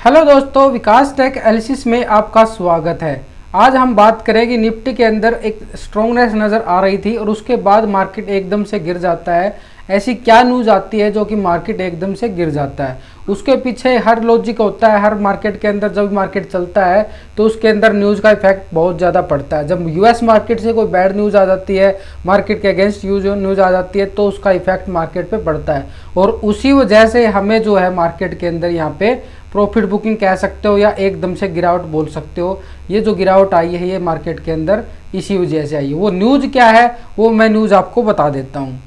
Hello दोस्तों, विकास take analysis में आपका स्वागत है। आज हम बात करेंगे निफ्टी के अंदर एक स्ट्रॉन्गनेस नज़र आ रही थी और उसके बाद मार्केट एकदम से गिर जाता है। ऐसी क्या न्यूज़ आती है जो कि मार्केट एकदम से गिर जाता है? उसके पीछे हर लॉजिक होता है। हर मार्केट के अंदर जब मार्केट चलता है तो उसके अंदर न्यूज़ का इफेक्ट बहुत ज़्यादा पड़ता है। जब यूएस मार्केट से कोई बैड न्यूज़ आ जाती है, मार्केट के अगेंस्ट न्यूज़ आ जाती है, तो उसका इफेक्ट मार्केट पे पड़ता है। और उसी वजह से हमें जो है मार्केट के अंदर यहाँ पे प्रॉफिट बुकिंग कह सकते हो या एकदम से गिरावट बोल सकते हो। ये जो गिरावट आई है ये मार्केट के अंदर इसी वजह से आई है। वो न्यूज़ क्या है वो मैं न्यूज़ आपको बता देता हूँ।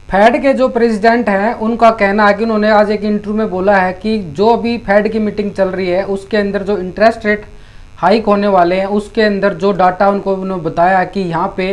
फेड के जो प्रेसिडेंट हैं उनका कहना है कि उन्होंने आज एक इंटरव्यू में बोला है कि जो अभी फेड की मीटिंग चल रही है उसके अंदर जो इंटरेस्ट रेट हाइक होने वाले हैं उसके अंदर जो डाटा उनको उन्होंने बताया कि यहाँ पे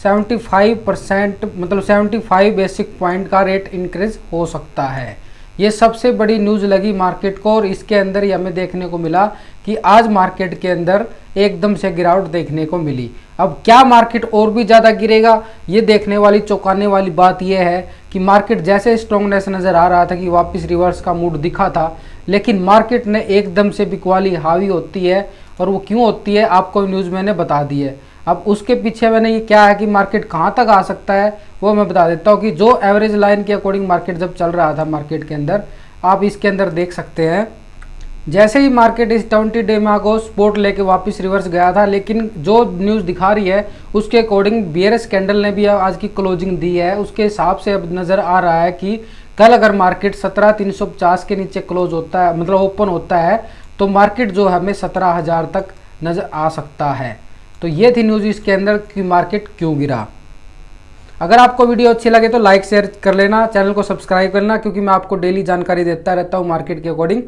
75% मतलब 75 बेसिक पॉइंट का रेट इंक्रीज हो सकता है। ये सबसे बड़ी न्यूज़ लगी मार्केट को और इसके अंदर ही हमें देखने को मिला कि आज मार्केट के अंदर एकदम से गिरावट देखने को मिली। अब क्या मार्केट और भी ज़्यादा गिरेगा? ये देखने वाली चौंकाने वाली बात यह है कि मार्केट जैसे स्ट्रॉन्गनेस नज़र आ रहा था कि वापस रिवर्स का मूड दिखा था, लेकिन मार्केट ने एकदम से बिकवाली हावी होती है। और वो क्यों होती है आपको न्यूज़ मैंने बता दी है। अब उसके पीछे मैंने ये क्या है कि मार्केट कहाँ तक आ सकता है वो मैं बता देता हूँ कि जो एवरेज लाइन के अकॉर्डिंग मार्केट जब चल रहा था मार्केट के अंदर, आप इसके अंदर देख सकते हैं जैसे ही मार्केट इस 20 डे में को सपोर्ट लेके वापस रिवर्स गया था, लेकिन जो न्यूज़ दिखा रही है उसके अकॉर्डिंग बियरिश कैंडल ने भी आज की क्लोजिंग दी है। उसके हिसाब से अब नज़र आ रहा है कि कल अगर मार्केट 17,350 के नीचे क्लोज होता है मतलब ओपन होता है तो मार्केट जो हमें 17,000 तक नज़र आ सकता है। तो ये थी न्यूज़ इसके अंदर कि मार्केट क्यों गिरा। अगर आपको वीडियो अच्छी लगे तो लाइक शेयर कर लेना, चैनल को सब्सक्राइब करना, क्योंकि मैं आपको डेली जानकारी देता रहता हूँ मार्केट के अकॉर्डिंग।